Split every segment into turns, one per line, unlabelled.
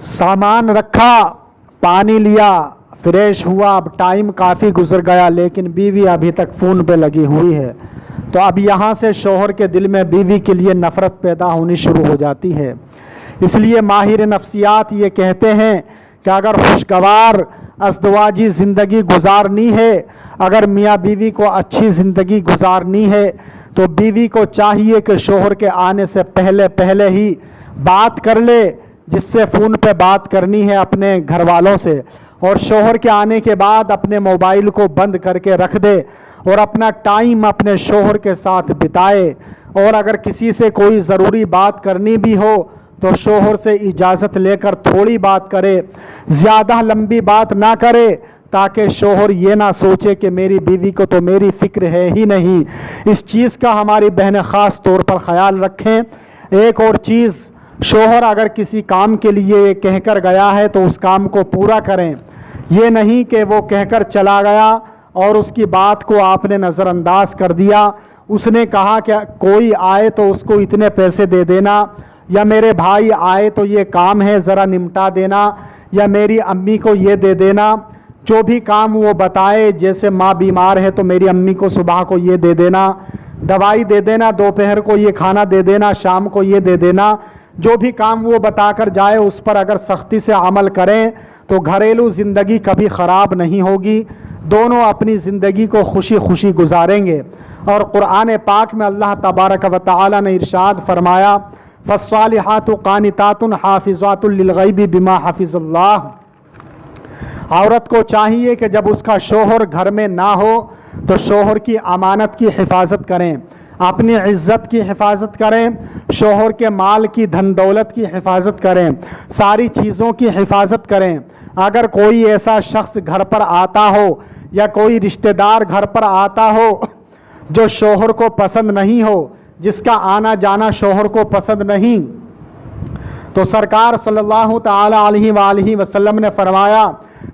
सामान रखा, पानी लिया, फ्रेश हुआ, अब टाइम काफ़ी गुजर गया लेकिन बीवी अभी तक फ़ोन पे लगी हुई है। तो अब यहाँ से शौहर के दिल में बीवी के लिए नफ़रत पैदा होनी शुरू हो जाती है। इसलिए माहिर नफ्सियात ये कहते हैं कि अगर खुशगवार अज़दवाजी ज़िंदगी गुजारनी है, अगर मियाँ बीवी को अच्छी ज़िंदगी गुजारनी है तो बीवी को चाहिए कि शौहर के आने से पहले पहले ही बात कर ले, जिससे फ़ोन पे बात करनी है अपने घर वालों से, और शौहर के आने के बाद अपने मोबाइल को बंद करके रख दे और अपना टाइम अपने शौहर के साथ बिताए। और अगर किसी से कोई ज़रूरी बात करनी भी हो तो शौहर से इजाज़त लेकर थोड़ी बात करे, ज़्यादा लंबी बात ना करे, ताकि शौहर ये ना सोचे कि मेरी बीवी को तो मेरी फ़िक्र है ही नहीं। इस चीज़ का हमारी बहनें ख़ास तौर पर ख़याल रखें। एक और चीज़, शौहर अगर किसी काम के लिए कहकर गया है तो उस काम को पूरा करें। ये नहीं कि वो कहकर चला गया और उसकी बात को आपने नज़रअंदाज कर दिया। उसने कहा कि कोई आए तो उसको इतने पैसे दे देना, या मेरे भाई आए तो ये काम है ज़रा निपटा देना, या मेरी अम्मी को ये दे देना। जो भी काम वो बताए, जैसे माँ बीमार है तो मेरी अम्मी को सुबह को ये दे देना, दवाई दे देना, दोपहर को ये खाना दे देना, शाम को ये दे देना। जो भी काम वो बताकर जाए उस पर अगर सख्ती से अमल करें तो घरेलू ज़िंदगी कभी ख़राब नहीं होगी, दोनों अपनी ज़िंदगी को खुशी खुशी गुजारेंगे। और कुरान पाक में अल्लाह तबारक व तआला ने इरशाद फरमाया, फ़स्सालिहातु क़ानितातुन हाफ़िज़ातुन लिलग़ैबि बिमा हफ़िज़ल्लाह। औरत को चाहिए कि जब उसका शौहर घर में ना हो तो शौहर की अमानत की हिफाजत करें, अपनी इज़्ज़त की हिफाजत करें, शौहर के माल की धन दौलत की हिफाजत करें, सारी चीज़ों की हिफाजत करें। अगर कोई ऐसा शख्स घर पर आता हो या कोई रिश्तेदार घर पर आता हो जो शौहर को पसंद नहीं हो, जिसका आना जाना शौहर को पसंद नहीं, तो सरकार सल्लल्लाहु ताला अलैहि वसल्लम ने फरमाया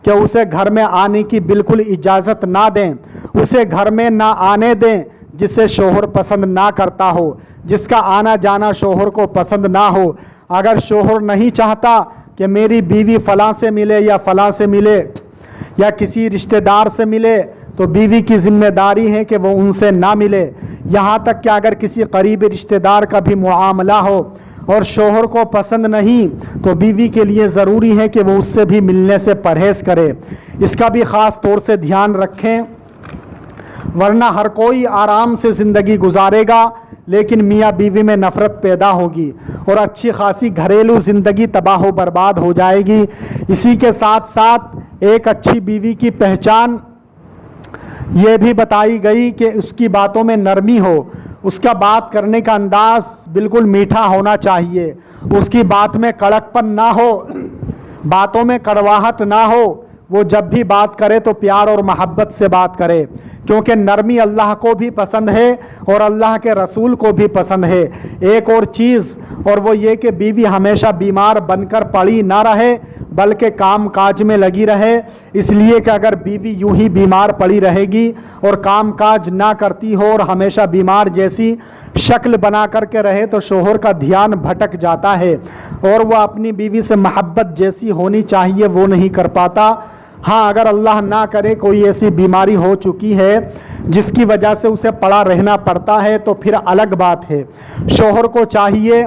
कि उसे घर में आने की बिल्कुल इजाज़त ना दें, उसे घर में ना आने दें जिसे शौहर पसंद ना करता हो, जिसका आना जाना शौहर को पसंद ना हो। अगर शौहर नहीं चाहता कि मेरी बीवी फ़लाँ से मिले या फ़लाँ से मिले या किसी रिश्तेदार से मिले, तो बीवी की ज़िम्मेदारी है कि वो उनसे ना मिले। यहाँ तक कि अगर किसी करीबी रिश्तेदार का भी मुआमला हो और शौहर को पसंद नहीं तो बीवी के लिए ज़रूरी है कि वो उससे भी मिलने से परहेज़ करे। इसका भी ख़ास तौर से ध्यान रखें, वरना हर कोई आराम से ज़िंदगी गुजारेगा लेकिन मियाँ बीवी में नफ़रत पैदा होगी और अच्छी खासी घरेलू ज़िंदगी तबाह व बर्बाद हो जाएगी। इसी के साथ साथ एक अच्छी बीवी की पहचान ये भी बताई गई कि उसकी बातों में नरमी हो, उसका बात करने का अंदाज बिल्कुल मीठा होना चाहिए, उसकी बात में कड़कपन ना हो, बातों में कड़वाहट ना हो। वो जब भी बात करे तो प्यार और मोहब्बत से बात करे, क्योंकि नरमी अल्लाह को भी पसंद है और अल्लाह के रसूल को भी पसंद है। एक और चीज़, और वो ये कि बीवी हमेशा बीमार बनकर पड़ी ना रहे बल्कि काम काज में लगी रहे। इसलिए कि अगर बीवी यूं ही बीमार पड़ी रहेगी और काम काज ना करती हो और हमेशा बीमार जैसी शक्ल बना करके रहे तो शौहर का ध्यान भटक जाता है और वह अपनी बीवी से मोहब्बत जैसी होनी चाहिए वो नहीं कर पाता। हाँ, अगर अल्लाह ना करे कोई ऐसी बीमारी हो चुकी है जिसकी वजह से उसे पड़ा रहना पड़ता है तो फिर अलग बात है। शौहर को चाहिए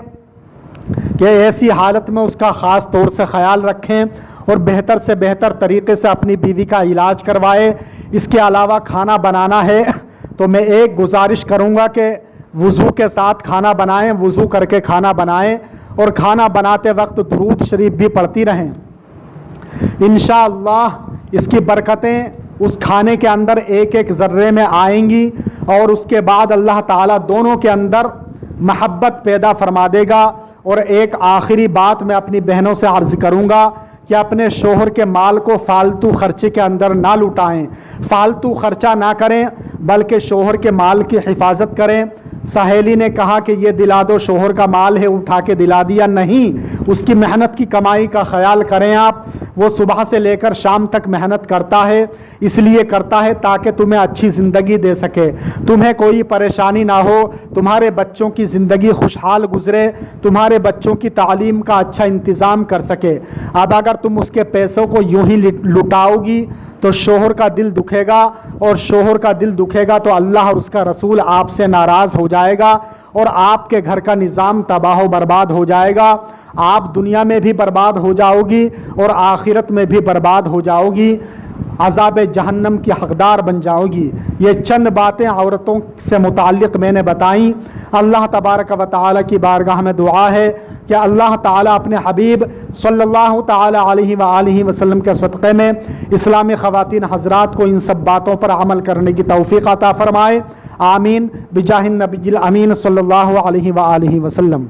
कि ऐसी हालत में उसका ख़ास तौर से ख्याल रखें और बेहतर से बेहतर तरीके से अपनी बीवी का इलाज करवाए। इसके अलावा खाना बनाना है तो मैं एक गुजारिश करूँगा कि वज़ू के साथ खाना बनाएं, वज़ू करके खाना बनाएं और खाना बनाते वक्त दुरूद शरीफ भी पढ़ती रहें। इंशाअल्लाह इसकी बरकतें उस खाने के अंदर एक एक ज़र्रे में आएंगी और उसके बाद अल्लाह ताला दोनों के अंदर महब्बत पैदा फरमा देगा। और एक आखिरी बात मैं अपनी बहनों से अर्ज़ करूँगा कि अपने शौहर के माल को फालतू खर्चे के अंदर ना लुटाएं, फालतू खर्चा ना करें बल्कि शौहर के माल की हिफाजत करें। सहेली ने कहा कि ये दिला दो, शौहर का माल है उठा के दिला दिया, नहीं, उसकी मेहनत की कमाई का ख्याल करें आप। وہ صبح سے لے کر شام تک محنت کرتا ہے، اس لیے کرتا ہے تاکہ تمہیں اچھی زندگی دے سکے، تمہیں کوئی پریشانی نہ ہو، تمہارے بچوں کی زندگی خوشحال گزرے، تمہارے بچوں کی تعلیم کا اچھا انتظام کر سکے۔ اب اگر تم اس کے پیسوں کو یوں ہی لٹاؤ گی تو شوہر کا دل دکھے گا، اور شوہر کا دل دکھے گا تو اللہ اور اس کا رسول آپ سے ناراض ہو جائے گا، اور آپ کے گھر کا نظام تباہ و برباد ہو جائے گا۔ آپ دنیا میں بھی برباد ہو جاؤ گی اور آخرت میں بھی برباد ہو جاؤ گی، عذاب جہنم کی حقدار بن جاؤ گی۔ یہ چند باتیں عورتوں سے متعلق میں نے بتائیں۔ اللہ تبارک و تعالیٰ کی بارگاہ میں دعا ہے کہ اللہ تعالیٰ اپنے حبیب صلی اللہ تعالیٰ علیہ وآلہ وسلم کے صدقے میں اسلامی خواتین حضرات کو ان سب باتوں پر عمل کرنے کی توفیق عطا فرمائے۔ آمین بجاہ النبی الامین صلی اللہ علیہ وآلہ وسلم۔